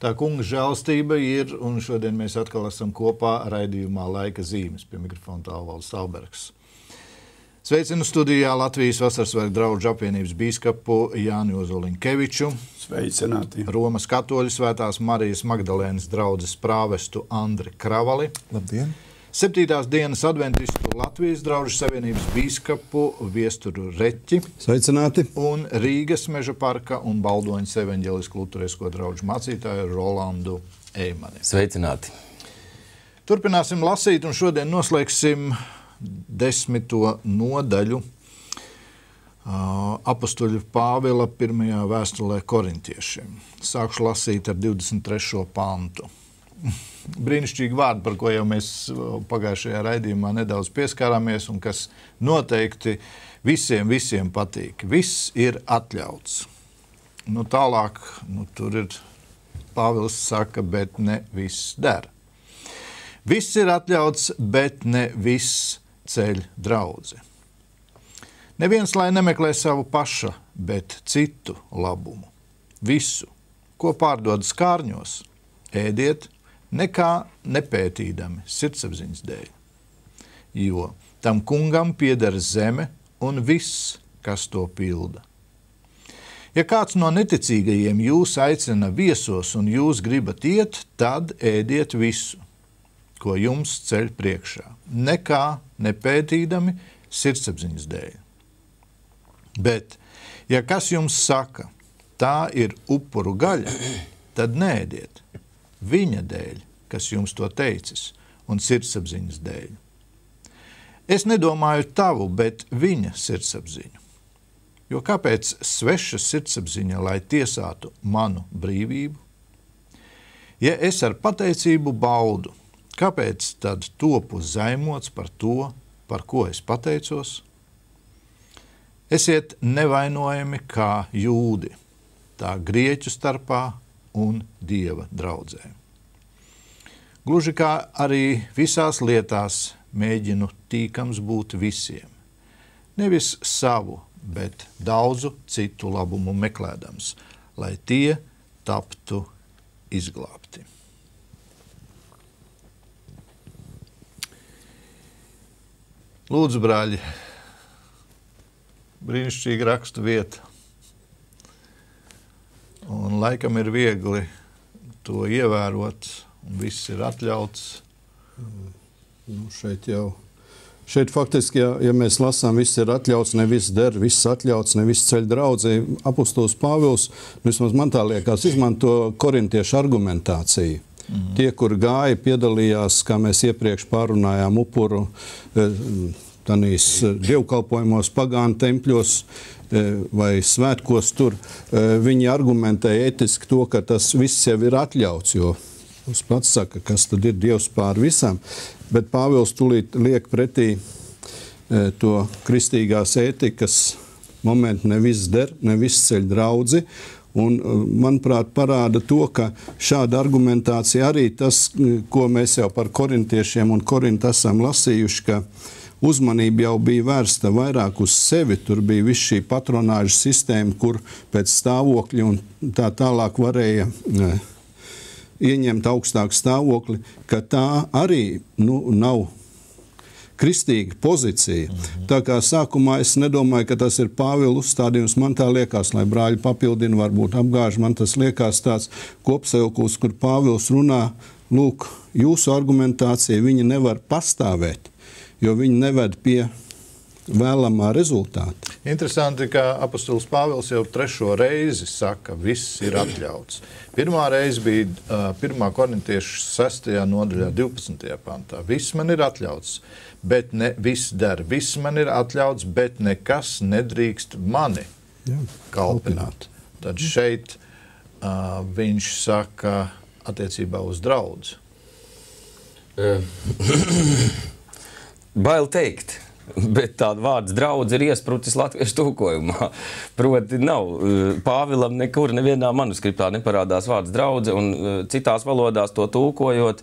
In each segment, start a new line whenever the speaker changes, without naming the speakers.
Tā kunga žēlastība ir, un šodien mēs atkal esam kopā raidījumā Laika zīmes. Pie mikrofona Tālvalds Stalbergs. Sveicinu studijā Latvijas Vasarsvētku draugu apvienības bīskapu Jāni Ozoliņkeviču.
Sveicināti.
Romas katoļu Svētās Marijas Magdalēnas draudzes prāvestu Andri Kravali.
Labdien.
7. dienas adventistu Latvijas draugu savienības bīskapu Viesturu Reķi.
Sveicināti.
Un Rīgas Meža parka un Baldoņas evaņģelisko lutersko draugu mācītāju Rolandu Eimani.
Sveicināti.
Turpināsim lasīt un šodien noslēgsim 10. nodaļu apostoļa Pāvila 1. vēstulē korintiešiem. Sākšu lasīt ar 23. pantu. Brīnišķīgi vārdi, par ko jau mēs pagājušajā raidījumā nedaudz pieskārāmies un kas noteikti visiem patīk. Viss ir atļauts. Tālāk, tur ir Pāvils saka, bet ne viss der. Viss ir atļauts, bet ne viss ceļ draudzi. Neviens, lai nemeklē savu paša, bet citu labumu. Visu, ko pārdod skārņos, ēdiet, nekā nepētīdami sirdsapziņas dēļ. Jo tam kungam pieder zeme un viss, kas to pilda. Ja kāds no neticīgajiem jūs aicina viesos un jūs gribat iet, tad ēdiet visu, ko jums ceļ priekšā, nekā nepētīdami sirdsapziņas dēļ. Bet, ja kas jums saka, tā ir upuru gaļa, tad neēdiet viņa dēļ, kas jums to teicis, un sirdsapziņas dēļ. Es nedomāju tavu, bet viņa sirdsapziņu. Jo kāpēc sveša sirdsapziņa, lai tiesātu manu brīvību? Ja es ar pateicību baudu, kāpēc tad topu zaimots par to, par ko es pateicos? Esiet nevainojami kā jūdi, tā grieķu starpā un Dieva draudzē. Gluži kā arī visās lietās mēģinu tīkams būt visiem. Nevis savu, bet daudzu citu labumu meklēdams, lai tie taptu izglābti. Lūdzu, brāļi, brīnišķīga rakstu vieta. Un laikam ir viegli to ievērot, un viss ir atļauts.
Šeit faktiski, ja mēs lasām, viss ir atļauts, ne viss der, viss atļauts, ne viss ceļ draudzē. Apostols Pāvils, vismaz man tā liekas, izmanto korintiešu argumentāciju. Tie, kur gāja, piedalījās, kā mēs iepriekš pārunājām, upuru tanīs dievkalpojumos, pagānu tempļos vai svētkos tur, viņi argumentēja etiski to, ka tas viss jau ir atļauts, jo mums pats saka, kas tad ir Dievs pār visam, bet Pāvils tūlīt liek pretī to kristīgās ētikas momentu, ne viss der, ne viss ceļ draudzi. Un, manuprāt, parāda to, ka šāda argumentācija arī tas, ko mēs jau par korintiešiem un Korintu esam lasījuši, ka uzmanība jau bija vērsta vairāk uz sevi. Tur bija viss šī patronāža sistēma, kur pēc stāvokļa un tā tālāk varēja ieņemt augstāku stāvokli, ka tā arī nav kristīga pozīcija. Tā kā sākumā es nedomāju, ka tas ir Pāvila uzstādījums. Man tā liekas, lai brāļi papildina, varbūt apgāž. Man tas liekas tāds kopsavilkums, kur Pāvils runā, lūk, jūsu argumentācija, viņa nevar pastāvēt, jo viņa neved pie vēlamā rezultāta.
Interesanti, ka apostols Pāvils jau 3. reizi saka, viss ir atļauts. Pirmā reize bija 1. korintiešu 6. nodaļā 12. pantā. Viss man ir atļauts, bet ne viss der. Viss man ir atļauts, bet nekas nedrīkst mani kalpināt. Tad šeit viņš saka attiecībā uz draudzi.
Bail teikt. Bet tāda vārds draudz ir iesprucis latviešu tulkojumā. Proti nav. Pāvilam nekur nevienā manuskriptā neparādās vārds draudze, un citās valodās to tulkojot,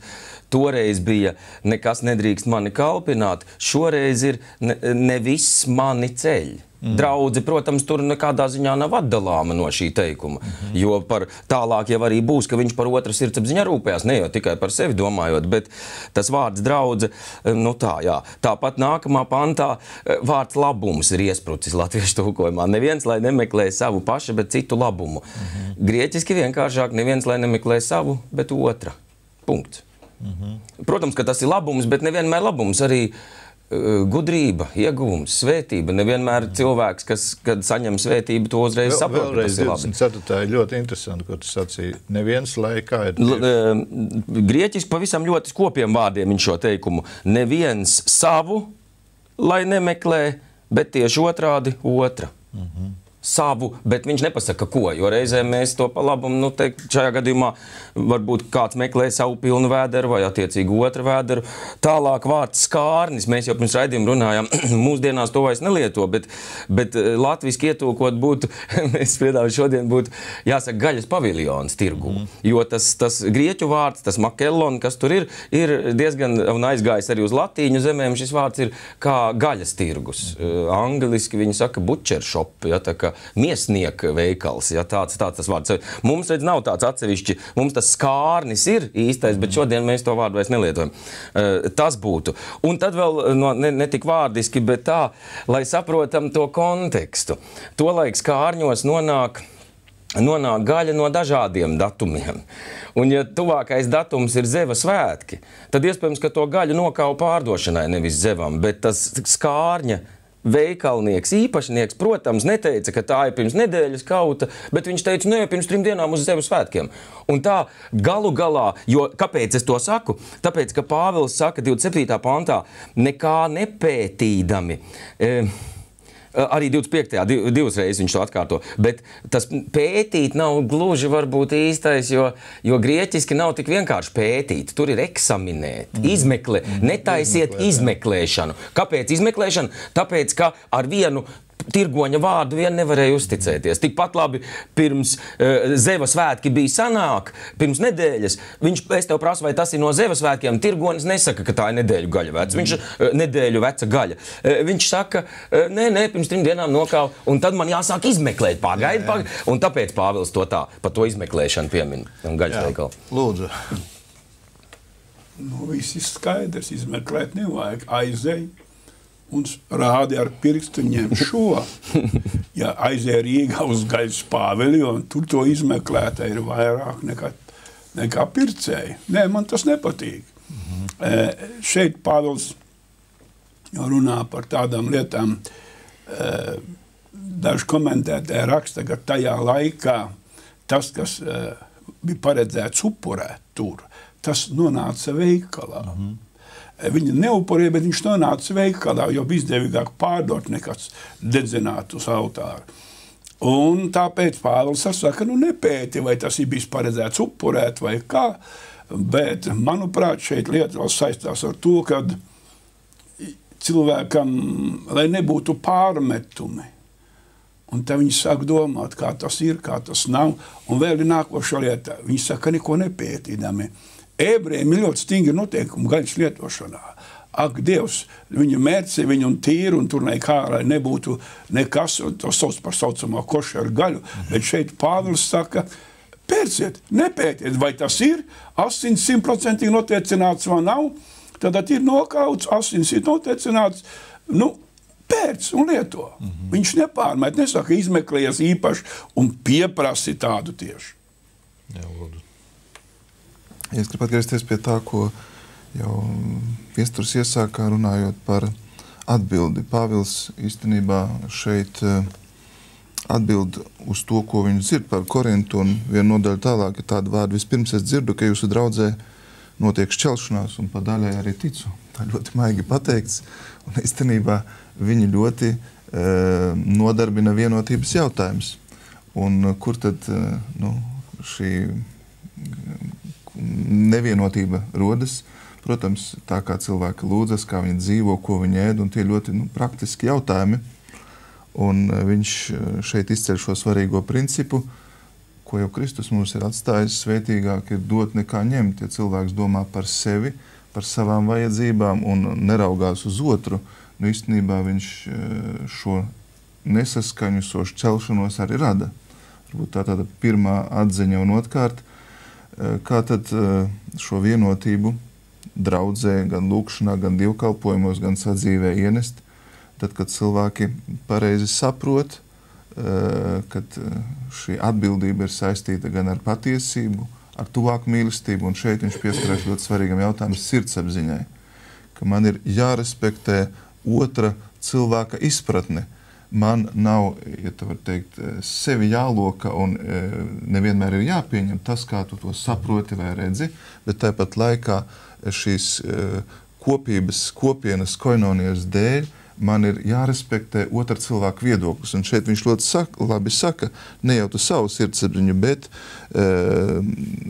toreiz bija nekas nedrīkst mani kalpināt, šoreiz ir ne viss mani ceļ. Draudze, protams, tur nekādā ziņā nav atdalāma no šī teikuma, jo par tālāk jau arī būs, ka viņš par otru sirdsapziņu rūpējās, ne jau tikai par sevi domājot, bet tas vārds draudze, nu tā, jā. Tāpat nākamā pantā vārds labums ir iesprucis latviešu tulkojumā. Neviens, lai nemeklē savu pašu, bet citu labumu. Grieķiski vienkāršāk, neviens, lai nemeklē savu, bet otra. Punkts. Protams, ka tas ir labums, bet nevienmēr labums arī gudrība, ieguvums, svētība. Nevienmēr cilvēks, kad saņem svētību, to uzreiz saprot.
Vēlreiz 24. ir ļoti interesanti, ko tu sacīji. Neviens, lai kā ir.
Grieķiski pavisam ļoti skopiem vārdiem viņš šo teikumu. Neviens savu, lai nemeklē, bet tieši otrādi otra. Savu, bet viņš nepasaka ko, jo reizēm mēs to pa labumu, nu, teikt, šajā gadījumā varbūt kāds meklē savu pilnu vēderu vai attiecīgi otru vēderu. Tālāk vārds skārnis, mēs jau pirms raidījuma runājām, mūsdienās to vairs nelieto, bet latviski ietūkot būtu, mēs spriedām šodien būtu, jāsaka, gaļas paviljons tirgū, jo tas grieķu vārds, tas makellon, kas tur ir diezgan, un aizgājis arī uz latīņu zemēm, šis vārds ir kā gaļas tirgus. Angliski viņi saka butcher shop, ja, tā kā miesnieka veikals, ja tāds tas vārds. Mums, redz, nav tāds atsevišķi, mums tas skārnis ir īstais, bet šodien mēs to vārdu vairs nelietojam. Tas būtu. Un tad vēl ne tik vārdiski, bet tā, lai saprotam to kontekstu. Tolaik skārņos nonāk gaļa no dažādiem datumiem. Un ja tuvākais datums ir Zeva svētki, tad iespējams, ka to gaļu nokauj pārdošanai, nevis Zevam, bet tas skārņa veikalnieks, īpašnieks, protams, neteica, ka tā ir pirms nedēļas kauta, bet viņš teica, nē, pirms 3 dienām uz Zevu svētkiem. Un tā galu galā, jo kāpēc es to saku? Tāpēc, ka Pāvils saka 27. pantā, nekā nepētīdami, arī 25. divas reizes viņš to atkārto, bet tas pētīt nav gluži varbūt īstais, jo grieķiski nav tik vienkārši pētīt, tur ir eksaminēt, netaisiet izmeklēšanu. Kāpēc izmeklēšanu? Tāpēc, ka ar vienu tirgoņa vārdu vien nevarēja uzticēties. Tikpat labi pirms Zeva svētki bija sanāk, pirms nedēļas. Es tev prasu, vai tas ir no Zeva svētkiem. Tirgonis nesaka, ka tā ir nedēļu gaļa veca. Viņš nedēļu veca gaļa. Viņš saka, nē, pirms 3 dienām nokauj. Un tad man jāsāk izmeklēt. Pagaidi. Un tāpēc Pāvils to tā, par to izmeklēšanu piemin. Gaļas veikalu.
Lūdzu.
Nu, viss ir skaidrs. Izmeklēt nevajag. Aizej. Un rādi ar pirkstu ņem šo. Ja aizēja Rīgā uz gaļas paviljonu, tur to izmeklētā ir vairāk nekā pircēji. Nē, man tas nepatīk. Šeit Pāvils runā par tādām lietām. Daži komentētāji raksta, ka tajā laikā tas, kas bija paredzēts upurēt tur, tas nonāca veikalā. Viņa neupurēja, bet viņš nonāca veikalā, jo bija izdevīgāk pārdot nekāds dedzināt uz altāru. Un tāpēc Pāvils saka, nepēti, vai tas ir bijis paredzēts upurēt vai kā, bet, manuprāt, šeit lieta vēl saistās ar to, ka cilvēkam, lai nebūtu pārmetumi, un tad viņi sāk domāt, kā tas ir, kā tas nav, un vēl ir nākoša lieta, viņi saka, neko nepētīdami. Ebrejiem ir ļoti stingri noteikumi gaļas lietošanā. Ak, Dievs, viņa mērci, viņu un tīru, un tur nekā, lai nebūtu nekas, to sauc par saucamā košeru gaļu, bet šeit Pāvils saka, pērciet, nepētiet, vai tas ir, asins 100% notiecināts vai nav, tad ir nokauts, asins ir notiecināts, pērc un lieto. Viņš nepārmēt, nesaka, izmeklējies īpaši un pieprasi tādu tieši.
Jā, lūdzu.
Es gribu atgriezties pie tā, ko jau Viesturs iesākā runājot par atbildi. Pāvils īstenībā šeit atbild uz to, ko viņš dzird par Korintu, un viena nodaļa tālāk ir tāda vārda. Vispirms es dzirdu, ka jūsu draudzē notiek šķelšanās, un pa daļai arī ticu. Tā ļoti maigi pateikts, un īstenībā viņi ļoti nodarbina vienotības jautājums. Un kur tad šī nevienotība rodas? Protams, tā kā cilvēki lūdzas, kā viņi dzīvo, ko viņi ēd, un tie ļoti praktiski jautājumi. Un viņš šeit izceļ šo svarīgo principu, ko jau Kristus mums ir atstājis, svētīgāk ir dot nekā ņemt. Ja cilvēks domā par sevi, par savām vajadzībām un neraugās uz otru, īstenībā viņš šo nesaskaņu šķelšanos arī rada. Varbūt tā tāda pirmā atziņa un otrkārt, kā tad šo vienotību draudzē, gan lūkšanā, gan dievkalpojumos, gan sadzīvē ienest, tad, kad cilvēki pareizi saprot, kad šī atbildība ir saistīta gan ar patiesību, ar tuvāku mīlestību, un šeit viņš pieskarās ļoti svarīgam jautājumam sirdsapziņai, ka man ir jārespektē otra cilvēka izpratne. Man nav, ja tā var teikt, sevi jāloka un nevienmēr ir jāpieņem tas, kā tu to saproti vai redzi, bet tāpat laikā šīs kopienas koinonijas dēļ man ir jārespektē otra cilvēka viedoklis. Un šeit viņš ļoti labi saka, ne jau tu savu sirdsapziņu, bet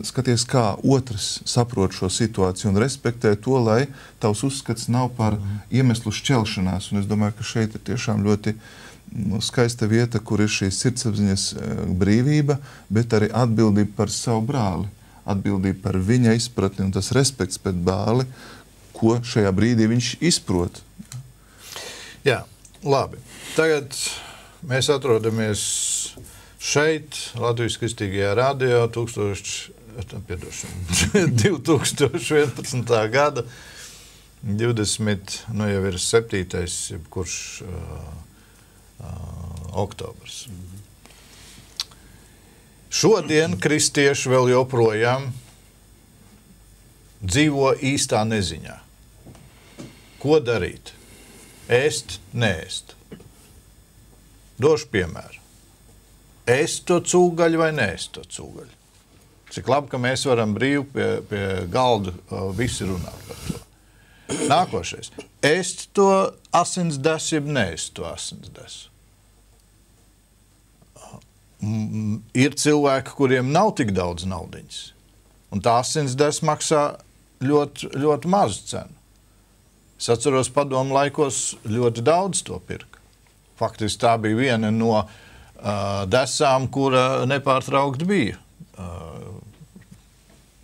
skaties, kā otrs saprot šo situāciju un respektē to, lai tavs uzskats nav par iemeslu šķelšanās. Un es domāju, ka šeit ir tiešām ļoti skaista vieta, kur ir šī sirdsapziņas brīvība, bet arī atbildība par savu brāli, atbildība par viņa izpratni un tas respekts pret brāli, ko šajā brīdī viņš izprot.
Jā, labi. Tagad mēs atrodamies šeit, Latvijas Kristīgajā radio 2011. gada 20, nu jau ir 7. jebkurš oktobrs. Šodien kristieši vēl joprojām dzīvo īstā neziņā. Ko darīt? Ēst, neēst. Došu piemēru. Ēst to cūgaļu vai neēst to cūgaļu? Cik labi, ka mēs varam brīvi pie galda visi runāt par to. Nākošais. Ēst to asinsdesu, jeb neēst to asinsdesu. Ir cilvēki, kuriem nav tik daudz naudiņas. Un tā asinsdesa maksā ļoti, ļoti mazu cenu. Es atceros, padomu laikos ļoti daudz to pirka. Faktiski tā bija viena no desām, kura nepārtraukti bija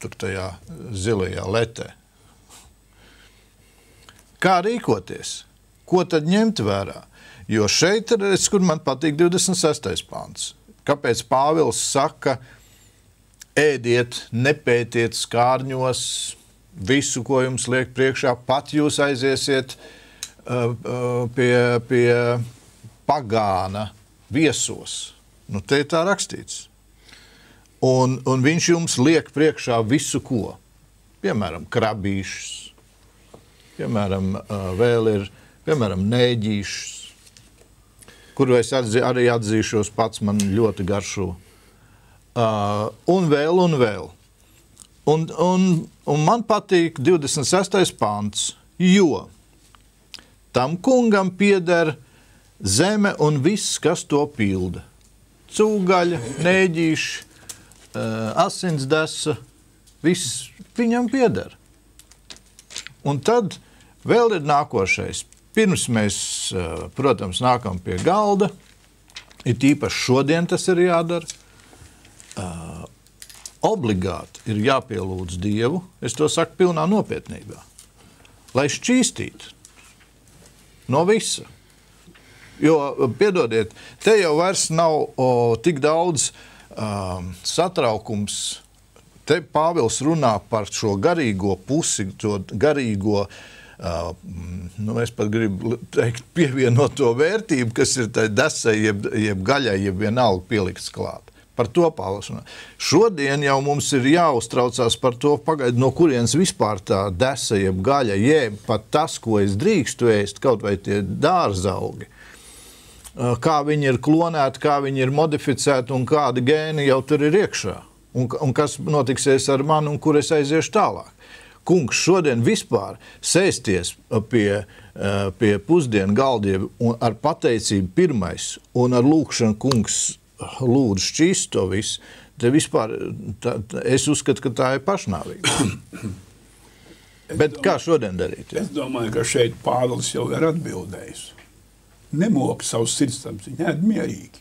tur tajā zilajā letē. Kā rīkoties? Ko tad ņemt vērā? Jo šeit ir, kur man patīk 26. pants. Kāpēc Pāvils saka, ēdiet, nepētiet skārņos, visu, ko jums liek priekšā, pat jūs aiziesiet pie pagāna viesos. Nu, te ir tā rakstīts. Un viņš jums liek priekšā visu, ko. Piemēram, krabīšus. Piemēram, vēl ir, nēģīšus, kuru es arī atzīšos pats, man ļoti garšo. Un vēl. Un man patīk 26. pants, jo tam kungam pieder zeme un viss, kas to pilda. Cūgaļa, nēģīši, asinsdesa, viss viņam pieder. Un tad vēl ir nākošais. Pirms mēs, protams, nākam pie galda, ir tīpaši šodien tas ir jādara, obligāti ir jāpielūdz Dievu, es to saku pilnā nopietnībā, lai šķīstītu no visa. Jo, piedodiet, te jau vairs nav tik daudz satraukums. Te Pāvils runā par šo garīgo pusi, to garīgo, es pat gribu teikt, pievienoto vērtību, kas ir tai desai, jeb gaļai, jeb vienalga pielikts klāt. Par to Pāvils runā. Šodien jau mums ir jāuztraucās par to, pagaid, no kurienes vispār tā desa, jeb gaļa, jeb pat tas, ko es drīkstu ēst, kaut vai tie dārzaugi. Kā viņi ir klonēti, kā viņi ir modificēti un kādi gēni jau tur ir iekšā. Un kas notiksies ar mani un kur es aiziešu tālāk. Kungs šodien vispār sēsties pie pusdienu galdiem ar pateicību pirmais un ar lūkšanu kungs lūdzu šķīst to visu, te vispār, es uzskatu, ka tā ir pašnāvība. Bet kā šodien darīt?
Es domāju, ka šeit Pāvils jau ir atbildējis. Nemoka savu sirdsapziņu, ēd mierīgi.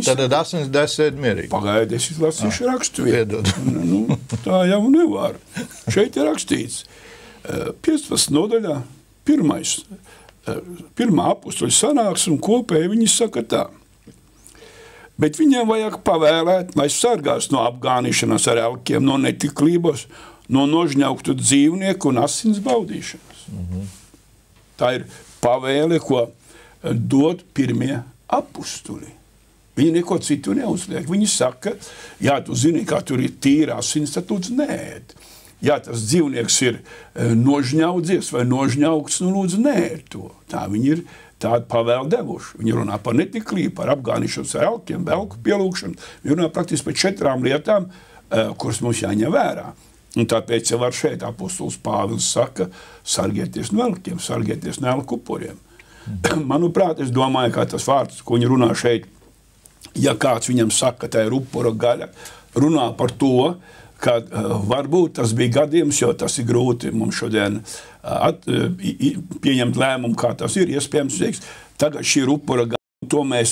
Tad asinsdesa ēd mierīgi.
Pagaidi, es izlasīšu rakstuvietu. Tā jau nevar. Šeit ir rakstīts 15. nodaļā, 1. pirmā apustuļu sanāksme, un kopēji viņi saka tā. Bet viņiem vajag pavēlēt, lai sargās no apgānīšanās ar elkiem, no netiklības, no nožņauktu dzīvnieku un asins baudīšanas. Tā ir pavēle, ko dod pirmie apustuļi. Viņi neko citu neuzliek. Viņi saka, jā, tu zini, kā tur ir tīra asins, tad lūdzu neēd. Ja tas dzīvnieks ir nožņaudzies vai nožņaukts, nu lūdzu neēd to. Tā viņi ir tādu pavēlu devuši. Viņi runā par netiklību, par apgānīšanos ar elkiem, velku pielūgšanu. Viņi runā praktiski par 4 lietām, kuras mums jāņem vērā. Un tāpēc jau var šeit apostols Pāvils saka, sargieties no elkiem, sargieties no elku upuriem. Manuprāt, es domāju, kā tas vārds, ko viņi runā šeit, ja kāds viņam saka, tā ir upura gaļa, runā par to, ka varbūt tas bija gadījums, jo tas ir grūti mums šodien pieņemt lēmumu, kā tas ir. Iespējams, tagad šī ir upura gaļa,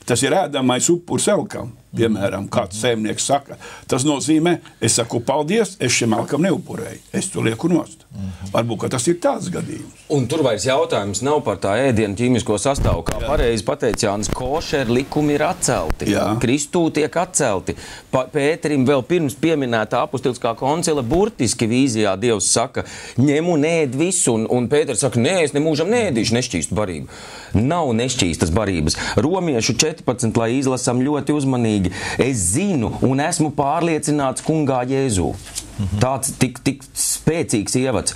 tas ir ēdamais upurs elkam, piemēram, kāds saimnieks saka. Tas nozīmē, es saku paldies, es šim elkam neupurēju, es to lieku nost. Varbūt, ka tas ir tāds gadījums.
Un tur vairs jautājums nav par tā ēdienu ķīmisko sastāvu. Kā pareizi pateica Jānis, košeri likumi ir atcelti. Jā. Kristū tiek atcelti. Pēterim vēl pirms pieminētā apostiliskā koncila burtiski vīzijā Dievs saka, ņem un ēd visu. Un Pēters saka, nē, es nemūžam neēdīšu nešķīstu barību. Nav nešķīstas barības. Romiešu 14, lai izlasam ļoti uzmanīgi. Es zinu un esmu pārliecināts kungā Jēzū. Tāds tik spēcīgs ievads.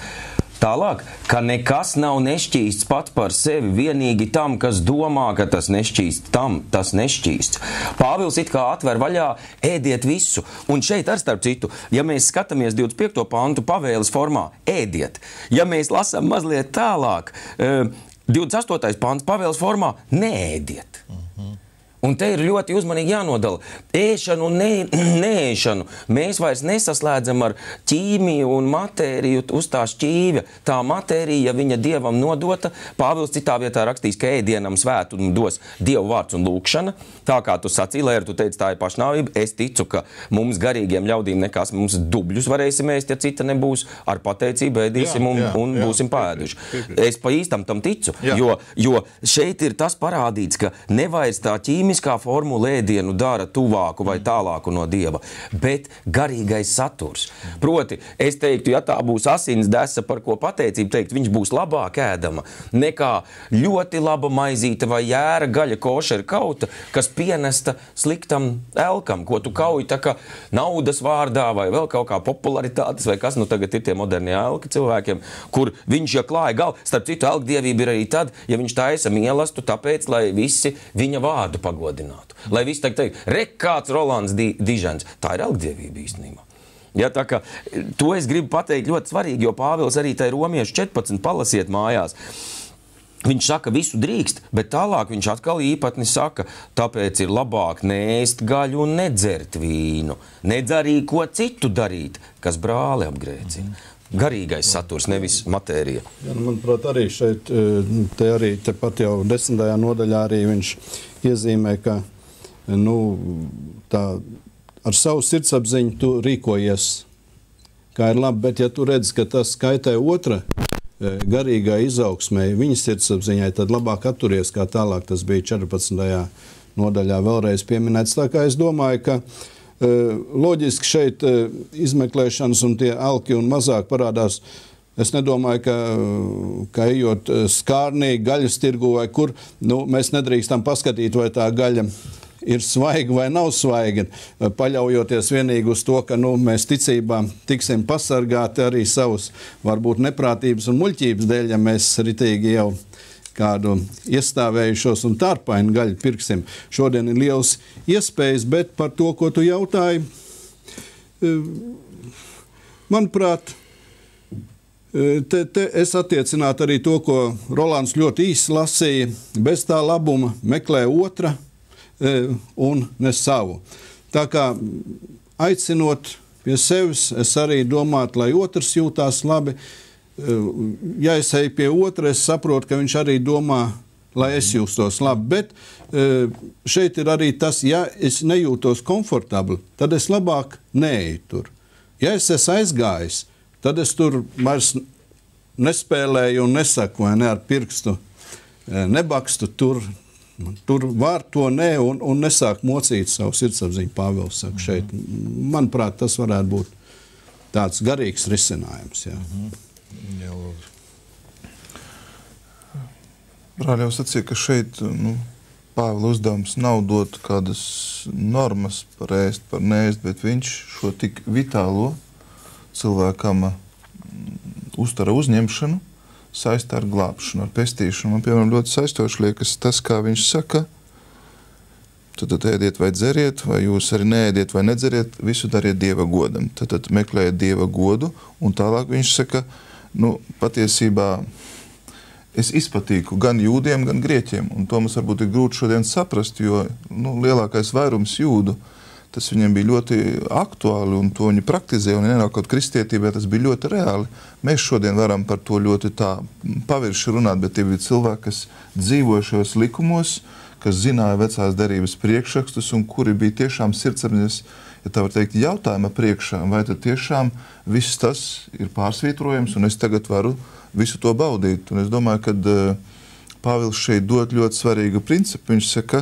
Tālāk, ka nekas nav nešķīsts pat par sevi, vienīgi tam, kas domā, ka tas nešķīsts, tam tas nešķīsts. Pāvils it kā atver vaļā, ēdiet visu. Un šeit ar starp citu, ja mēs skatāmies 25. pantu pavēles formā, ēdiet. Ja mēs lasām mazliet tālāk, 28. pants pavēles formā, neēdiet. Un te ir ļoti uzmanīgi jānodala. Ēšanu un neēšanu mēs vairs nesaslēdzam ar ķīmiju un matēriju uz tā šķīvja. Tā matērija, ja viņa Dievam nodota, Pāvils citā vietā rakstīs, ka ēdienam svētu un dos Dievu vārds un lūkšana. Tā kā tu sacīji, lai tu teici, tā ir pašnāvība, es ticu, ka mums garīgiem ļaudīm nekas, mums dubļus varēsim ēst, ja cita nebūs, ar pateicību ēdīsim un būsim paēduši. Es pa īstam tam ticu, jo šeit ir tas parādīts, ka nevairs tā ķīmiskā formula ēdienu dara tuvāku vai tālāku no Dieva, bet garīgais saturs. Proti, es teiktu, ja tā būs asins desa, par ko pateicību teikt, viņš būs labāk ēdama nekā ļoti laba maizīte vai jēra gaļa košera kauta, kas pienesta sliktam elkam, ko tu kauji tā kā naudas vārdā vai vēl kaut kā popularitātes vai kas, nu tagad ir tie modernie elki cilvēkiem, kur viņš ja klāja galvu. Starp citu, elkdievība ir arī tad, ja viņš taisa mielastu, tāpēc, lai visi viņa vārdu pagodinātu. Lai visi teikt, rek kāds Rolands Dižens. Tā ir elkdievība īstenībā. Ja, tā kā, to es gribu pateikt ļoti svarīgi, jo Pāvils arī tai Romiešu 14 palasiet mājās. Viņš saka, visu drīkst, bet tālāk viņš atkal īpatni saka, tāpēc ir labāk neēst gaļu un nedzert vīnu, nedz arī ko citu darīt, kas brāli apgrēcina. Garīgais saturs, nevis matērija.
Ja, manuprāt, arī šeit, tepat jau 10. nodaļā arī viņš iezīmē, ka tā ar savu sirdsapziņu tu rīkojies, kā ir labi, bet ja tu redz, ka tas kaitē otra garīgā izaugsmē, viņa sirdsapziņai, tad labāk atturies, kā tālāk tas bija 14. nodaļā vēlreiz pieminēts. Tā kā es domāju, ka loģiski šeit izmeklēšanas un tie elki un mazāk parādās. Es nedomāju, ka ejot skārnī, gaļas tirgu vai kur, mēs nedrīkstam paskatīt, vai tā gaļa ir svaiga vai nav svaiga, paļaujoties vienīgi uz to, ka mēs ticībā tiksim pasargāti arī savus varbūt neprātības un muļķības dēļ, ja mēs ritīgi jau kādu iestāvējušos un tārpainu gaļu pirksim. Šodien ir liels iespējas, bet par to, ko tu jautāji, manuprāt, te es attiecinātu arī to, ko Rolands ļoti īsi lasīja, bez tā labuma meklē otra un ne savu. Tā kā aicinot pie sevis, es arī domātu, lai otrs jūtās labi. Ja es eju pie otra, es saprotu, ka viņš arī domā, lai es jūtos labi. Bet šeit ir arī tas, ja es nejūtos komfortabli, tad es labāk neeju tur. Ja es esmu aizgājis, tad es tur vairs nespēlēju un nesaku, vai ne ar pirkstu nebakstu tur var to nē un nesāk mocīt savu sirdsapziņu, Pāvils saka šeit. Manuprāt, tas varētu būt tāds garīgs risinājums. Jā.
Brāļi jau sacīja, ka šeit Pāvila uzdevums nav dot kādas normas par ēst, par neēst, bet viņš šo tik vitālo cilvēkam uztara uzņemšanu saistā ar glābšanu, ar pestīšanu. Man, piemēram, ļoti saistoši liekas tas, kā viņš saka, tad ēdiet vai dzeriet, vai jūs arī neēdiet vai nedzeriet, visu dariet Dieva godam. Tad meklējiet Dieva godu, un tālāk viņš saka, patiesībā es izpatīku gan jūdiem, gan grieķiem, un to mums varbūt ir grūti šodien saprast, jo lielākais vairums jūdu, tas viņiem bija ļoti aktuāli, un to viņi praktizēja, un nenākot kristietībā, tas bija ļoti reāli. Mēs šodien varam par to ļoti tā pavirši runāt, bet tie bija cilvēki, kas dzīvoja šajos likumos, kas zināja vecās derības priekšrakstus, un kuri bija tiešām sirdsapziņas, ja tā var teikt, jautājuma priekšā, vai tad tiešām viss tas ir pārsvītrojams, un es tagad varu visu to baudīt. Un es domāju, ka Pāvils šeit dod ļoti svarīgu principu. Viņš saka,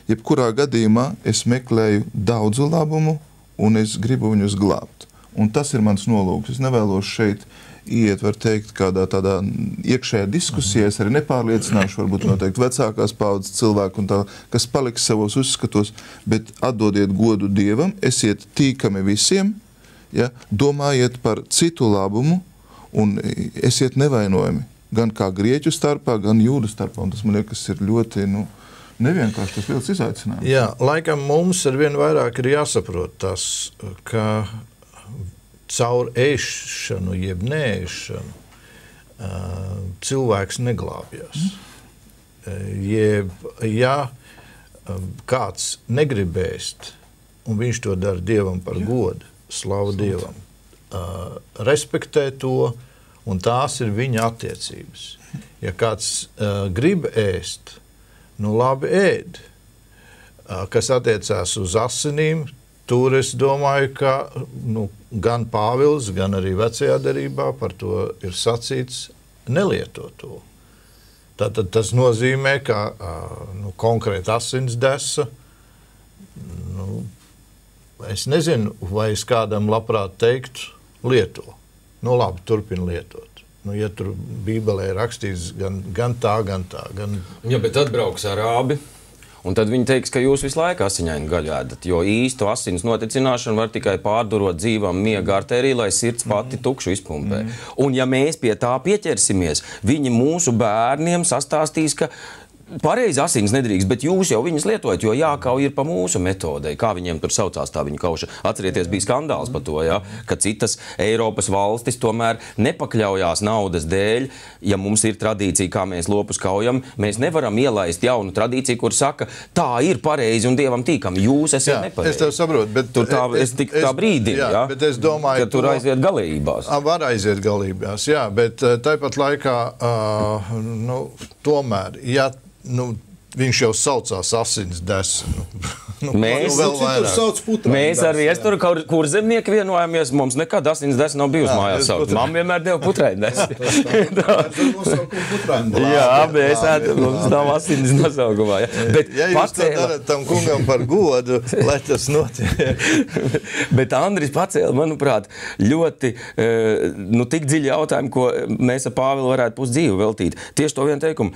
jebkurā gadījumā es meklēju daudzu labumu un es gribu viņus glābt. Un tas ir mans nolūks. Es nevēlos šeit iet, var teikt, kādā tādā iekšējā diskusijā. Es arī nepārliecināšu, varbūt noteikti vecākās paudzes cilvēku un tā, kas paliks savos uzskatos, bet atdodiet godu Dievam, esiet tīkami visiem, ja, domājiet par citu labumu un esiet nevainojami. Gan kā grieķu starpā, gan jūdu starpā. Un tas, man liekas, ir ļoti, nevienkārši tas liels izaicinājums.
Jā, laikam mums ar vien vairāk ir jāsaprot tas, ka caur ēšanu, jeb neēšanu, cilvēks neglābjas. Ja kāds negrib ēst, un viņš to dara Dievam par godu, slavu Dievam, respektē to, un tās ir viņa attiecības. Ja kāds grib ēst, labi ēd. Kas attiecās uz asinīm, tur es domāju, ka gan Pāvils, gan arī vecajā derībā par to ir sacīts nelieto to. Tātad tas nozīmē, ka konkrēti asins desa, es nezinu, vai es kādam labprāt teiktu lieto. Labi, turpina lietot. Ja tur Bībelē ir rakstīts gan tā.
Ja, bet atbrauks arābi, un tad viņi teiks, ka jūs visu laiku asiņaini gaļu ēdat, jo īstu asins noticināšanu var tikai pārdurot dzīvam miega artēriju, lai sirds pati tukšu izpumpē. Un ja mēs pie tā pieķersimies, viņi mūsu bērniem sastāstīs, ka pareizi asins nedrīkst, bet jūs jau viņas lietojat, jo jākauj ir pa mūsu metodei. Kā viņiem tur saucās tā viņa kauša? Atcerieties, bija skandāls par to, ka citas Eiropas valstis tomēr nepakļaujās naudas dēļ. Ja mums ir tradīcija, kā mēs lopus kaujam, mēs nevaram ielaist jaunu tradīciju, kur saka, tā ir pareizi un Dievam tīkam. Jūs esat nepareizi.
Es tev saprotu, bet
tur tā brīdī,
bet es domāju,
ka tur aiziet galībās.
Var aiziet galībās, jā, bet tāpat laikā, tomēr, ja viņš jau saucās asins desa.
Mēs ar viesturu kurzemnieku vienojāmies, mums nekad asins desa nav bijusi mājās saukt. Man vienmēr deva putraini desa. Jā, mums nav asins nosaukumā.
Ja jūs to darat tam kungam par godu, lai tas notiek.
Bet Andris pacēla, manuprāt, ļoti tik dziļi jautājumu, ko mēs ar Pāvilu varētu pusdzīvi veltīt. Tieši to vienu teikumu.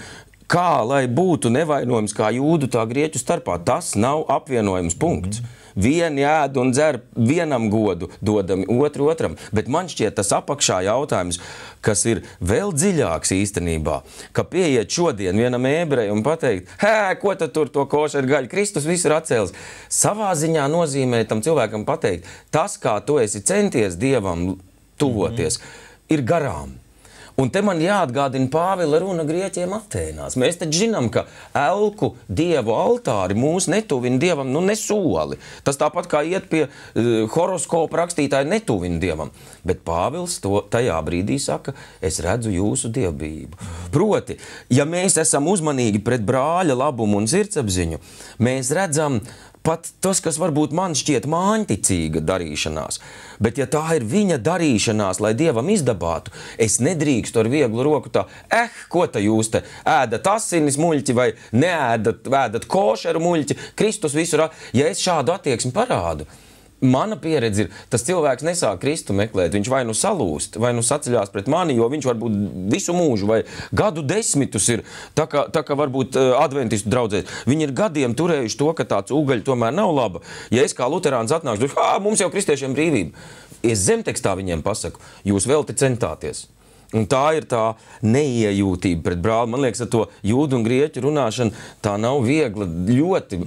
Kā, lai būtu nevainojams kā jūdu, tā grieķu starpā, tas nav apvienojums punkts. Vieni ēd un dzer vienam godu, dodami otram. Bet man šķiet tas apakšā jautājums, kas ir vēl dziļāks īstenībā, ka pieiet šodien vienam ebrejam un pateikt, ko tad tur to košeru gaļu, Kristus visu ir atcēlis. Savā ziņā nozīmē tam cilvēkam pateikt, tas, kā tu esi centies Dievam tuvoties, ir garām. Un te man jāatgādina Pāvila runa grieķiem Atēnās. Mēs taču zinām, ka elku dievu altāri mūs netuvina Dievam, nesoli. Tas tāpat kā iet pie horoskopa rakstītāja netuvina Dievam. Bet Pāvils to tajā brīdī saka, es redzu jūsu dievbijību. Proti, ja mēs esam uzmanīgi pret brāļa labumu un sirdsapziņu, mēs redzam pat tas, kas varbūt man šķiet māņticīga darīšanās, bet ja tā ir viņa darīšanās, lai Dievam izdabātu, es nedrīkstu ar vieglu roku tā, ko ta jūs te ēdat asinis muļķi vai ēdat košeru muļķi, Kristus visur, ja es šādu attieksmi parādu. Mana pieredze ir, tas cilvēks nesāk Kristu meklēt, viņš vai nu salūst, vai nu saceļās pret mani, jo viņš varbūt visu mūžu vai gadu desmitus ir, tā kā varbūt adventistu draudzēs. Viņi ir gadiem turējuši to, ka tāds ugaļi tomēr nav laba. Ja es kā luterāns atnākšu, mums jau kristiešiem brīvība. Es zemtekstā viņiem pasaku, jūs vēl te centāties. Un tā ir tā neiejūtība pret brāli. Man liekas, ar to jūdu un grieķu runāšanu tā nav viegla. Ļoti,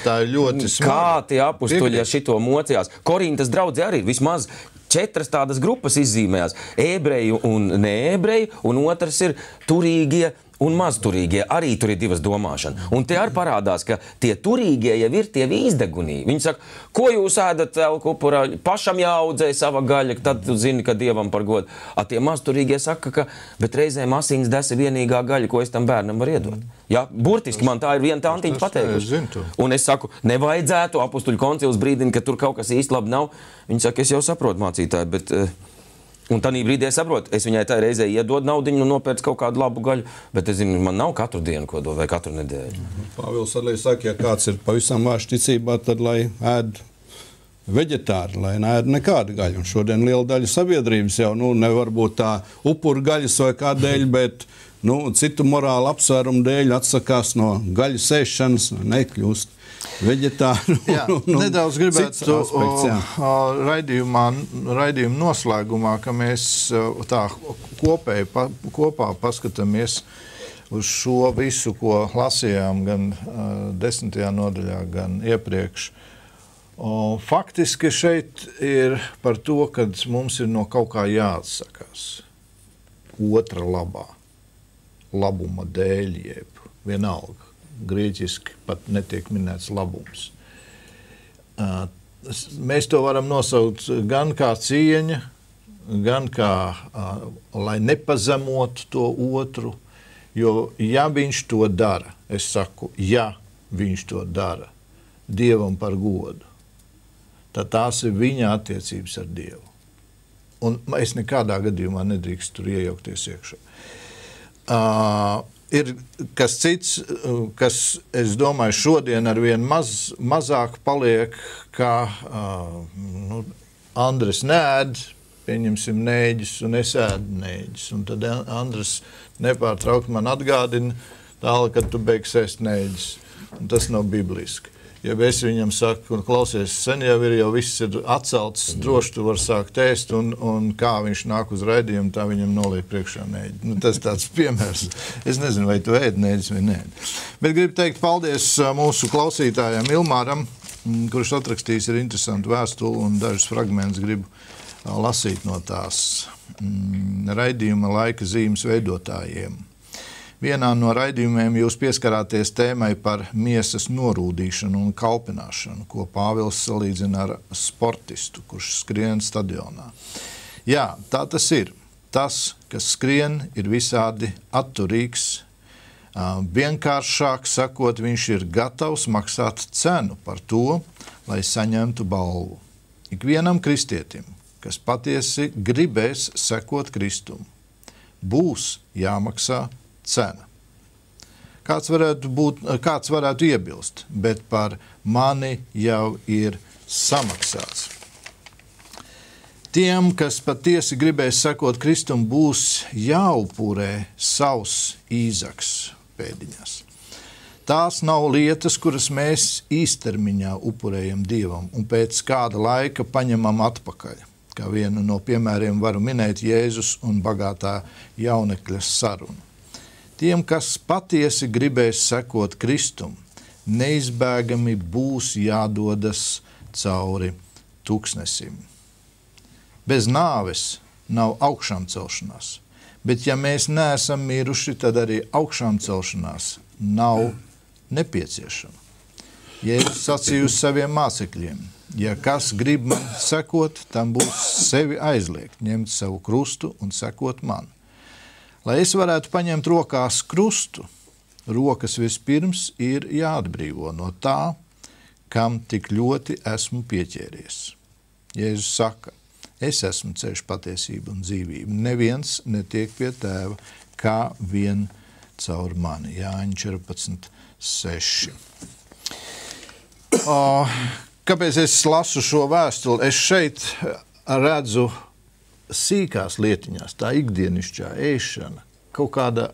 tā ir ļoti smaga.
Kā tie apustuļi ar šito mocījās? Korintas draudze arī ir vismaz 4 tādas grupas izzīmējās. Ebreju un neebreju, un otrs ir turīgie un mazturīgie. Arī tur ir divas domāšana. Un te arī parādās, ka tie turīgie jau ir tie vīzdegunī. Viņi saka, ko jūs ēdat elkupurā, pašam jāaudzē sava gaļa, tad tu zini, ka Dievam par godu. A tie mazturīgie saka, ka, bet reizēm asins desa vienīgā gaļa, ko es tam bērnam varu iedot. Ja, burtiski man tā ir viena tantiņa pateikusi. Un es saku, nevajadzētu, apustuļu koncils brīdina, ka tur kaut kas īsti labi nav. Viņi saka, es jau saprotu, mācītāji, bet... Un tādā brīdī es saprotu, es viņai tā reizē iedod naudiņu un nopērc kaut kādu labu gaļu, bet es zinu, man nav katru dienu, ko dod, vai katru nedēļu.
Pāvils arī saka, ja kāds ir pavisam vārš ticībā, tad lai ēd veģetāri, lai neēd nekādu gaļu. Un šodien liela daļa sabiedrības jau nevar būt tā upuru gaļas vai kādēļ, bet citu morālu apsvērumu dēļ atsakās no gaļas ēšanas, nekļūst veģetāru.
Nedaudz gribētu raidījuma noslēgumā, ka mēs tā kopā paskatāmies uz šo visu, ko lasījām gan 10. nodaļā, gan iepriekš. Faktiski šeit ir par to, ka mums ir no kaut kā jāatsakās otra labuma dēļ, jeb vienalga. Grieķiski pat netiek minēts labums. Mēs to varam nosaukt gan kā cieņa, gan kā, lai nepazemotu to otru, jo ja viņš to dara, es saku, ja viņš to dara Dievam par godu, tad tās ir viņa attiecības ar Dievu. Un es nekādā gadījumā nedrīkst tur iejaukties iekšā. Ir kas cits, kas, es domāju, šodien arvien mazāk paliek, kā Andres neēd, pieņemsim nēģis, un es ēdu nēģis. Un tad Andres nepārtraukt man atgādina, tālāk, kad tu beigsi ēst nēģis. Un tas nav bibliski. Ja es viņam saku, klausies, sen jau viss ir atcelts, droši tu var sākt ēst, un kā viņš nāk uz raidījumu, tā viņam noliek priekšā nēģi. Tas tāds piemērs. Es nezinu, vai tu ēd nēģis vai nē. Bet gribu teikt paldies mūsu klausītājiem Ilmāram, kurš atrakstījis ir interesantu vēstuli, un dažus fragmentus gribu lasīt no tās raidījuma laika zīmes veidotājiem. Vienā no raidījumiem jūs pieskarāties tēmai par miesas norūdīšanu un kalpināšanu, ko Pāvils salīdzina ar sportistu, kurš skrien stadionā. Jā, tā tas ir. Tas, kas skrien, ir visādi atturīgs. Vienkāršāk sakot, viņš ir gatavs maksāt cenu par to, lai saņemtu balvu. Ikvienam kristietim, kas patiesi gribēs sekot Kristumu, būs jāmaksā cena. Kāds varētu iebilst, bet par mani jau ir samaksāts. Tiem, kas patiesi gribēs sekot Kristum, būs jāupurē savs īzaks pēdiņās. Tās nav lietas, kuras mēs īstermiņā upurējam Dievam un pēc kāda laika paņemam atpakaļ. Kā vienu no piemēriem varu minēt Jēzus un bagātā jaunekļa sarunu. Tiem, kas patiesi gribēs sekot Kristum, neizbēgami būs jādodas cauri tuksnesim. Bez nāves nav augšām celšanās, bet ja mēs neesam miruši, tad arī augšām celšanās nav nepieciešama. Jēzus sacīja uz saviem mācekļiem, ja kas grib man sekot, tam būs sevi aizliegt, ņemt savu krustu un sekot man. Lai es varētu paņemt rokās krustu, rokas vispirms ir jāatbrīvo no tā, kam tik ļoti esmu pieķēries. Jēzus saka, es esmu ceļš, patiesība un dzīvība. Neviens netiek pie tēva, kā vien caur mani. Jāņa 14:6. Kāpēc es lasu šo vēstuli? Es šeit redzu sīkās lietiņās, tā ikdienišķā ēšana, kaut kāda,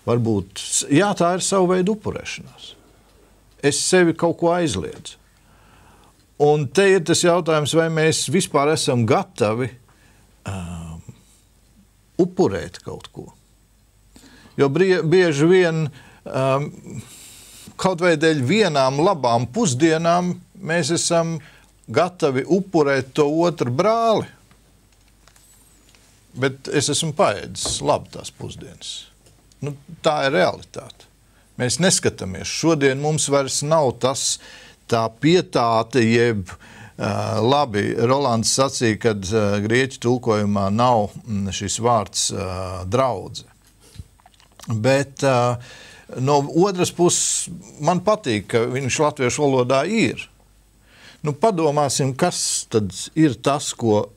varbūt, jā, tā ir savu veidu upurēšanās. Es sevi kaut ko aizliedzu. Un te ir tas jautājums, vai mēs vispār esam gatavi upurēt kaut ko. Jo bieži vien kaut vai dēļ vienām labām pusdienām mēs esam gatavi upurēt to otru brāli. Bet es esmu paēdis labi tās pusdienas. Nu, tā ir realitāte. Mēs neskatāmies. Šodien mums vairs nav tā pietāte, jeb labi, Rolands sacīja, kad grieķu tulkojumā nav šis vārds draudze. Bet no otras puses man patīk, ka viņš latviešu valodā ir. Nu, padomāsim, kas tad ir tas, ko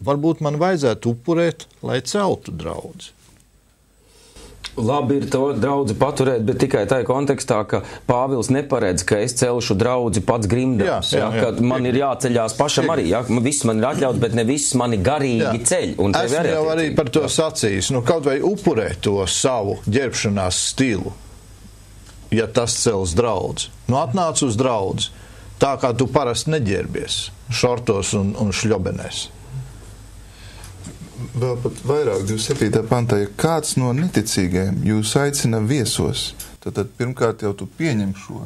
varbūt man vajadzētu upurēt, lai celtu draudzi.
Labi ir to draudzi paturēt, bet tikai tajā kontekstā, ka Pāvils neparedz, ka es celšu draudzi pats grimdams. Ka man ir jāceļās pašam arī. Ja? Viss man ir atļauts, bet ne viss mani garīgi ceļ.
Esmu jau arī par to sacījis. Nu, kaut vai upurēt to savu ģērbšanās stilu, ja tas cels draudzi. Nu, atnāc uz draudzi, tā kā tu parasti neģērbies, šortos un šļobenēs.
Vēl pat vairāk, 27. pantā, ja kāds no neticīgajiem jūs aicina viesos, tad pirmkārt jau tu pieņem šo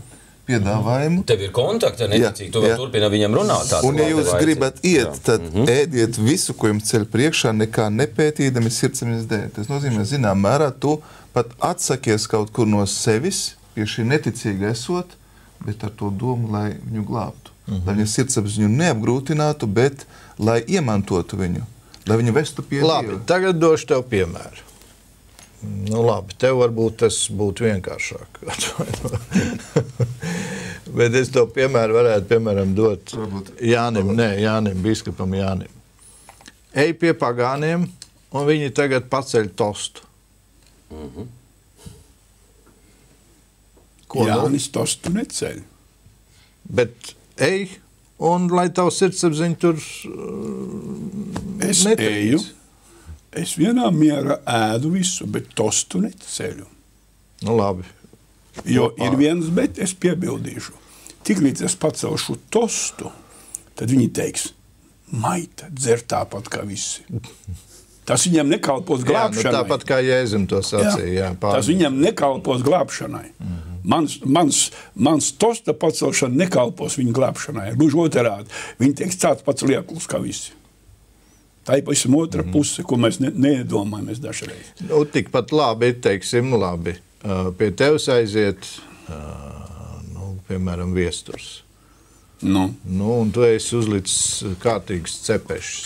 piedāvājumu.
Tev ir kontakti ar neticīgu, tu vēl turpina viņam runāt.
Un ja jūs gribat iet, tad ēdiet visu, ko jums ceļ priekšā, nekā nepētīdami sirdsapziņas dēļ. Tas nozīmē, zinām mērā, tu pat atsakies kaut kur no sevis, pie šī neticīga esot, bet ar to domu, lai viņu glābtu. Lai viņa sirdsapziņu neapgrūtinātu, bet lai iemantotu viņu. Lai viņu vestu pie
Dieva. Tagad došu tev piemēru. Nu labi, tev varbūt tas būtu vienkāršāk. Bet es tev piemēru varētu, piemēram, dot Jānim, biskupam Jānim. Ej pie pagāniem, un viņi tagad paceļ tostu.
Jānis tostu neceļ.
Bet ej, un lai tavs sirdsapziņa tur
es eju, es vienā mierā ēdu visu, bet tostu neceļu.
Nu labi.
Jo ir viens, bet es piebildīšu. Tiklīdz es pacelšu tostu, tad viņi teiks, maita, dzer tāpat kā visi. Tas viņam nekalpos glābšanai.
Jā, nu tāpat kā Jēzum to sacīja.
Tas viņam nekalpos glābšanai. Mans tosta pacelšana nekalpos viņa glābšanai. Gluži otrādi. Viņi teiks tāds pats liekls kā visi. Tā ir pavisam otra puse, ko mēs neiedomājamies dažreiz.
Nu, tikpat labi, teiksim, labi. Pie tevis aiziet, piemēram, viesturs. Nu, un tu esi uzlicis kārtīgs cepešs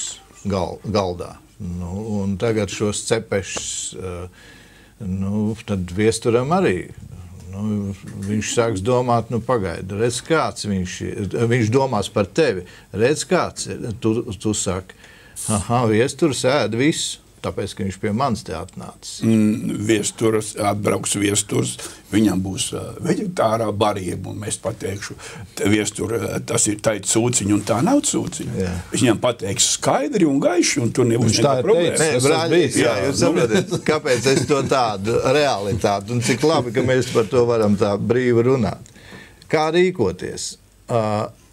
galdā. Nu, un tagad šos cepešus, tad viesturam arī. Viņš sāks domāt, pagaidi, redz kāds viņš domās par tevi, redz kāds ir, tu saki, viesturs ēd visu, tāpēc, ka viņš pie manis te atnācis.
Atbrauks viesturs, viņam būs veģetārā barība, un mēs pateikšu, tas ir tā sūciņa, un tā nav sūciņa. Viņam pateiks skaidri un gaiši, un tur nebūs nekā problēma.
Jūs saprotat, kāpēc es to tādu realitāti, un cik labi, ka mēs par to varam tā brīvi runāt. Kā rīkoties?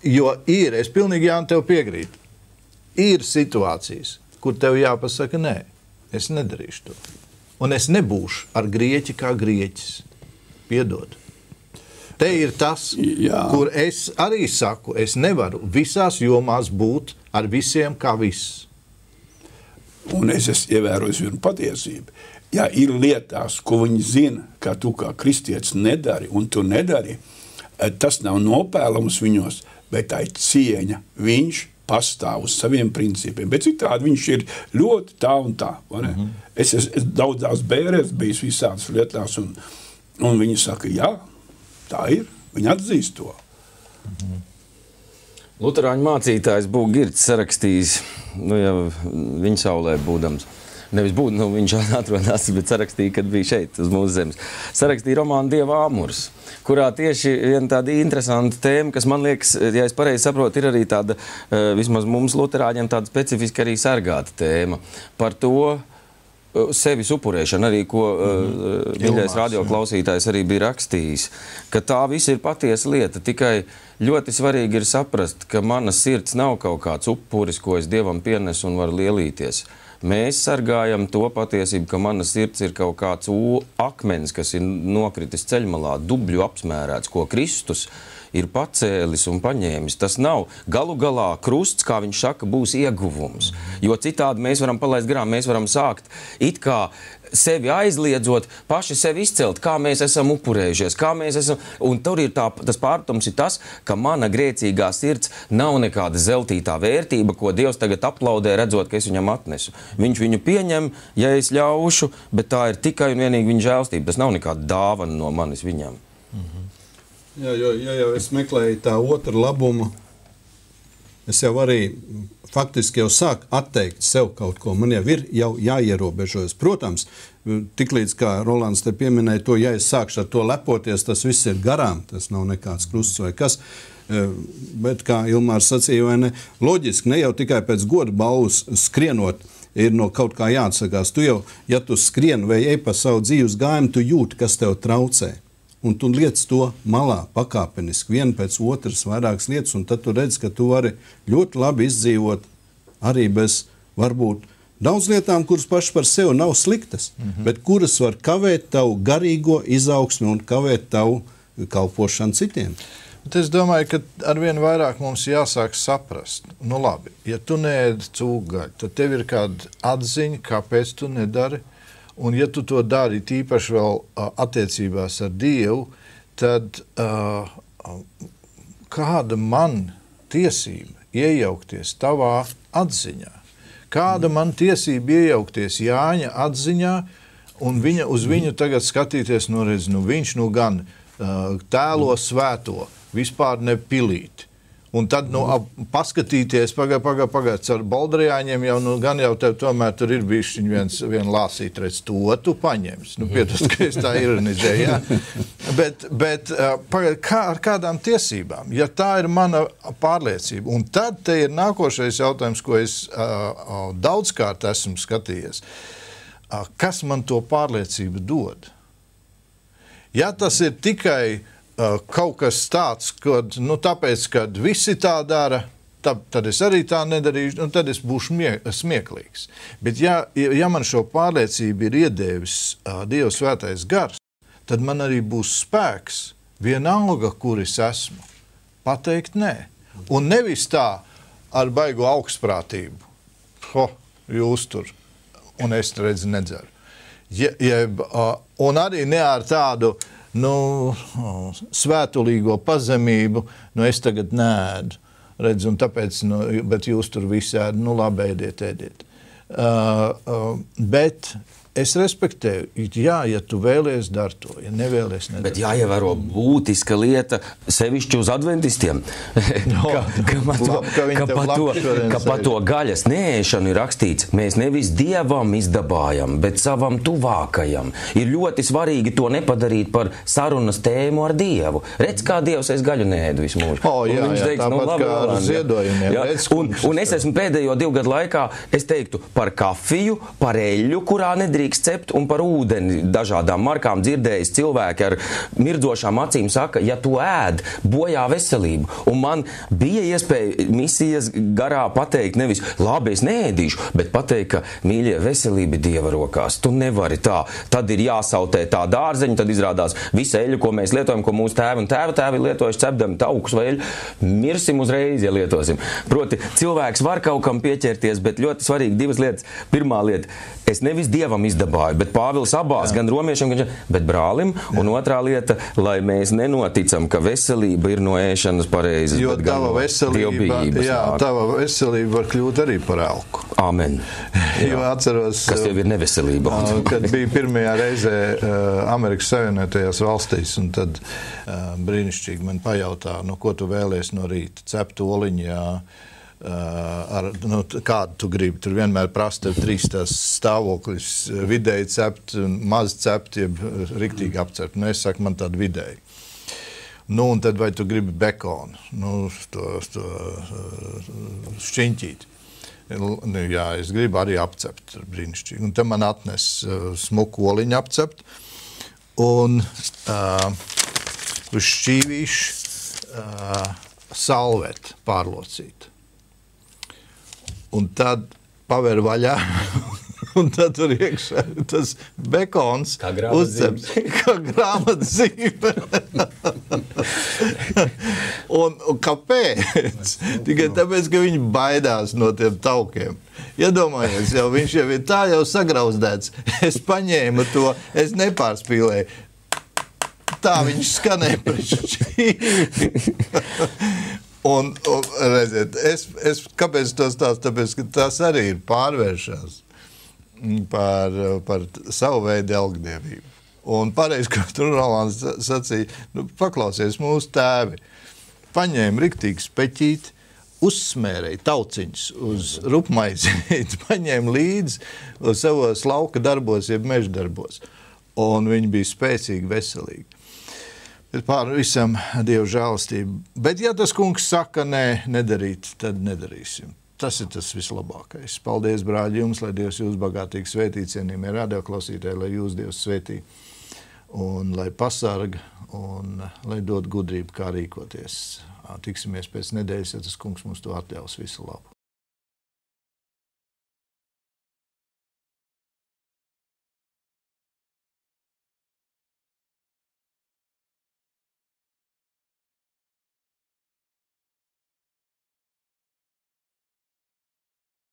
Jo es pilnīgi Jāni tev piekrītu. Ir situācijas, kur tev jāpasaka nē. Es nedarīšu to. Un es nebūšu ar grieķi kā grieķis. Piedod. Te ir tas, kur es arī saku, es nevaru visās jomās būt ar visiem kā viss.
Un es esmu ievērojis vienu patiesību. Ja ir lietās, ko viņi zina, ka tu kā kristietis nedari, un tu nedari, tas nav nopēlams viņos, bet tā ir cieņa. Viņš pastāv uz saviem principiem, bet citādi viņš ir ļoti tā un tā. Es daudzās bērēs bijis visādas lietās, un viņi saka, jā, tā ir. Viņi atzīst to.
Luterāņu mācītājs Būgirts sarakstījis, jau viņa saulē būdams. Nevis būt, viņš atrodās, bet sarakstīja, kad bija šeit, uz mūsu zemes. Sarakstīja romānu Dieva āmurs, kurā tieši viena tāda interesanta tēma, kas man liekas, ja es pareizi saprotu, ir arī tāda, vismaz mums luterāņiem, tāda specifiska arī sargāta tēma par to sevis upurēšanu, arī ko mīļais radioklausītājs arī bija rakstījis, ka tā visa ir patiesa lieta, tikai ļoti svarīgi ir saprast, ka mana sirds nav kaut kāds upuris, ko es Dievam pienesu un varu lielīties. Mēs sargājam to patiesību, ka mana sirds ir kaut kāds akmens, kas ir nokritis ceļmalā, dubļu apsmērēts, ko Kristus ir pacēlis un paņēmis. Tas nav galu galā krusts, kā viņš saka, būs ieguvums. Jo citādi mēs varam palaist garām, mēs varam sākt it kā sevi aizliedzot, paši sevi izcelt, kā mēs esam upurējušies, kā mēs esam, un tur ir tas pārtums ir tas, ka mana grēcīgā sirds nav nekāda zeltītā vērtība, ko Dievs tagad aplaudē, redzot, ka es viņam atnesu. Viņš viņu pieņem, ja es ļaušu, bet tā ir tikai un vienīgi viņa žēlstība. Tas nav nekāda dāvana no manis viņam.
Jā, jo es meklēju tā otru labumu, es jau arī faktiski jau sāku atteikt sev kaut ko. Man jau ir jāierobežojas. Protams, tiklīdz kā Rolands te pieminēja to, ja es sākšu ar to lepoties, tas viss ir garām, tas nav nekāds krusts vai kas. Bet, kā Ilmārs sacīja, vai ne, loģiski, ne jau tikai pēc goda balvas skrienot, ir no kaut kā jāatsakās. Tu jau, ja tu skrien vai ej pa savu dzīves gājumu, tu jūti, kas tev traucē. Un tu liec to malā pakāpeniski, viena pēc otras vairākas lietas, un tad tu redz, ka tu vari ļoti labi izdzīvot arī bez, varbūt, daudz lietām, kuras paši par sevi nav sliktas, bet kuras var kavēt tavu garīgo izaugsmi un kavēt tavu kalpošanu citiem.
Bet es domāju, ka arvien vairāk mums jāsāk saprast, nu labi, ja tu neēd cūgaļu, tad tev ir kāda atziņa, kāpēc tu nedari. Un ja tu to dari tīpaši vēl attiecībās ar Dievu, tad kāda man tiesība iejaukties tavā atziņā? Kāda man tiesība iejaukties Jāņa atziņā un uz viņu tagad skatīties, viņš gan tēlo svēto, vispār ne pilīti. Un tad, paskatīties, pagaid, ar baldarjāņiem jau, gan jau tev tomēr tur ir bišķiņ vien lāsīt, redz, to tu paņems. Pietas, ka es tā ironizēju, jā. Bet pagaid, ar kādām tiesībām? Ja tā ir mana pārliecība, un tad te ir nākošais jautājums, ko es daudzkārt esmu skatījies. Kas man to pārliecību dod? Ja tas ir tikai kaut kas tāds, kad, tāpēc, kad visi tā dara, tad es arī tā nedarīšu, un tad es būšu smieklīgs. Bet ja man šo pārliecību ir iedevis Dieva svētais gars, tad man arī būs spēks, vienalga, kur es esmu, pateikt nē. Un nevis tā ar baigo augstprātību. Jūs tur, un es redzu nedzeru. Un arī ne ar tādu svētulīgo pazemību, es tagad neēdu, redzu, un tāpēc, bet jūs tur visi ēd, labi, ēdiet. Bet es respektēju, ja tu vēlies, dar to, ja nevēlies, nedar.
Bet jāievēro būtiska lieta sevišķi uz adventistiem, ka pa to gaļas neēšanu ir rakstīts, mēs nevis Dievam izdabājam, bet savam tuvākajam. Ir ļoti svarīgi to nepadarīt par sarunas tēmu ar Dievu. Redz, kā Dievs, es gaļu neēdu visu mūžu.
Tāpat kā ar ziedojumiem.
Un es esmu pēdējo 2 gadu laikā, es teiktu, par kafiju, par eļļu, kurā nedrīkst cept, un par ūdeni dažādām markām dzirdējis cilvēki ar mirdzošām acīm saka, ja tu ēd, bojā veselību. Un man bija iespēja misijas garā pateikt nevis, labi, es neēdīšu, bet pateikt, ka mīļie, veselība Dieva rokās. Tu nevari tā. Tad ir jāsautē tā dārzeņa, tad izrādās visa eļļa, ko mēs lietojam, ko mūsu tēvi un tēvi lietojuši cepdami taukus vai eļļu, mirsim uzreiz, ja lietosim. Proti, cilvēks var kaut kam pieķerties, bet ļoti svarīgi 2 lietas. Pirmā lieta, es nevis Dievam izdabāju, bet Pāvils abās, gan romiešiem, bet brālim, un otrā lieta, lai mēs nenoticam, ka veselība ir no ēšanas pareizes,
jo
bet gan no dievbijības.
Tava veselība var kļūt arī par elku.
Amen.
Jo atceros,
kas tev ir neveselība.
Kad bija pirmajā reizē Amerikas Savienotajās valstīs, un tad brīnišķīgi man pajautā, ko tu vēlies no rīta, cept oliņā, kādu tu gribi. Tur vienmēr prasa tev 3 tās stāvokļus, vidēji cept, maz cept, jeb riktīgi apcept. Es saku, man tādu vidēji. Un tad vai tu gribi bekonu, to šķiņķīt. Jā, es gribu arī apcept, brīnišķīgi. Un te man atnes smuku oliņu apcept, un uz šķīvīšu salveti pārlocīt. Un tad paver vaļā, un tad tur iekšā tas bekons uzcept, kā grāmatzīme. un kāpēc? Tikai tāpēc, ka viņi baidās no tiem taukiem. Iedomājies, viņš jau ir tā jau sagrauzdēts. Es paņēmu to, es nepārspīlēju. Tā viņš skanēja pret šķīvi. Un redziet, kāpēc to stāstu? Tāpēc, ka tas arī ir pārvēršās par savu veidu elgdievību. Un pareizi, kā tur Rolands sacīja, paklausies mūsu tēvi, paņēma riktīgi speķīt, uzsmērēja tauciņus uz rupmaizīt, paņēma līdzi savos lauka darbos, jeb meža darbos. Un viņi bija spēcīgi, veselīgi. Bet pār visam Dievu žēlastību. Bet ja tas kungs saka, nē, nedarīt, tad nedarīsim. Tas ir tas vislabākais. Paldies, brāļi, jums, lai Dievs jūs bagātīgi svētī, cienījamie radioklausītāji, lai jūs Dievs svētī un lai pasarga un lai dod gudrību, kā rīkoties. Tiksimies pēc nedēļas, ja tas kungs mums to atļaus. Visu labu.